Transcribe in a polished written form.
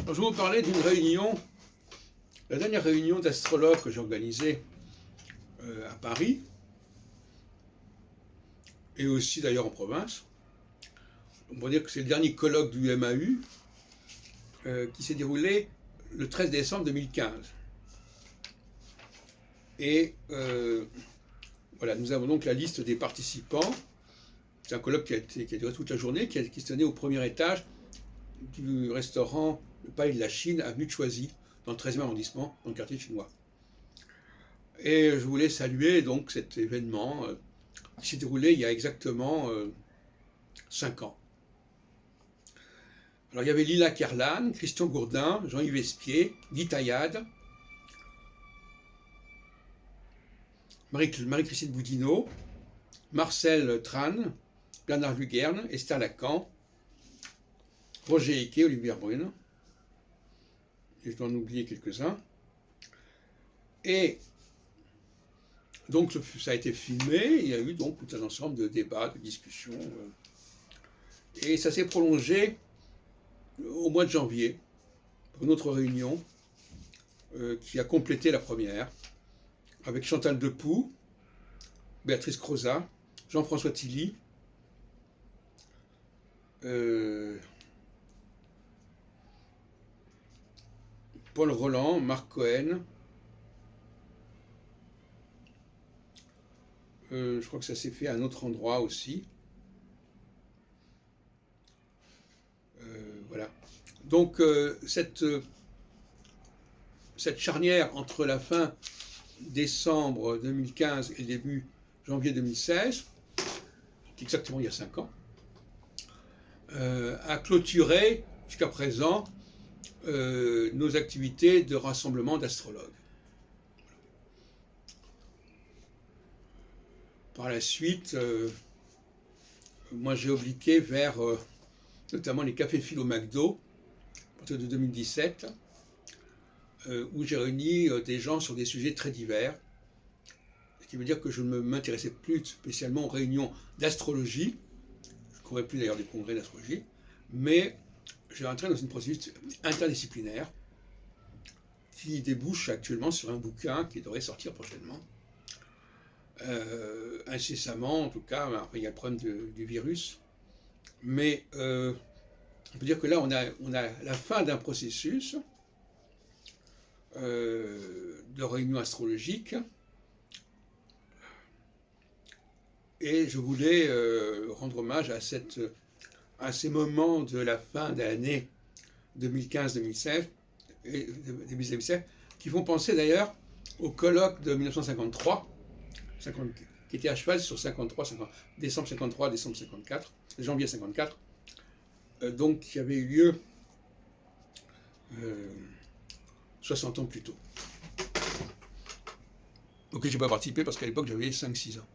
Alors, je vais vous parler d'une réunion, la dernière réunion d'astrologues que j'ai organisée à Paris, et aussi d'ailleurs en province. On va dire que c'est le dernier colloque du MAU qui s'est déroulé le 13 décembre 2015. Et voilà, nous avons donc la liste des participants. C'est un colloque qui a duré toute la journée, qui se tenait au premier étage du restaurant Le Palais de la Chine, avenue de Choisy, dans le 13e arrondissement, dans le quartier chinois. Et je voulais saluer donc cet événement qui s'est déroulé il y a exactement 5 ans. Alors il y avait Lila Kerlan, Christian Gourdin, Jean-Yves Espier, Guy Taillade, Marie-Christine Boudinot, Marcel Tran, Bernard Lugerne, Esther Lacan, Roger Hickey, Olivier Brune, et je dois en oublier quelques-uns. Et donc ça a été filmé, il y a eu donc tout un ensemble de débats, de discussions, et ça s'est prolongé au mois de janvier, pour une autre réunion qui a complété la première, avec Chantal Depoux, Béatrice Crozat, Jean-François Tilly, Paul Roland, Marc Cohen. Je crois que ça s'est fait à un autre endroit aussi. Voilà. Donc cette charnière entre la fin décembre 2015 et le début janvier 2016, exactement il y a 5 ans, a clôturé jusqu'à présent nos activités de rassemblement d'astrologues. Par la suite, moi j'ai obliqué vers notamment les cafés philo McDo, à partir de 2017, où j'ai réuni des gens sur des sujets très divers, ce qui veut dire que je ne m'intéressais plus spécialement aux réunions d'astrologie, je ne courais plus d'ailleurs des congrès d'astrologie, mais j'ai entré dans une processus interdisciplinaire qui débouche actuellement sur un bouquin qui devrait sortir prochainement, incessamment en tout cas. Après il y a le problème du virus, mais on peut dire que là on a la fin d'un processus de réunion astrologique, et je voulais rendre hommage à ces moments de la fin de l'année 2015-2016 et début 2016, qui font penser d'ailleurs au colloque de 1953, qui était à cheval sur décembre 53, décembre 54, janvier 54, donc qui avait eu lieu 60 ans plus tôt. Donc j'ai pas participé parce qu'à l'époque j'avais 5-6 ans.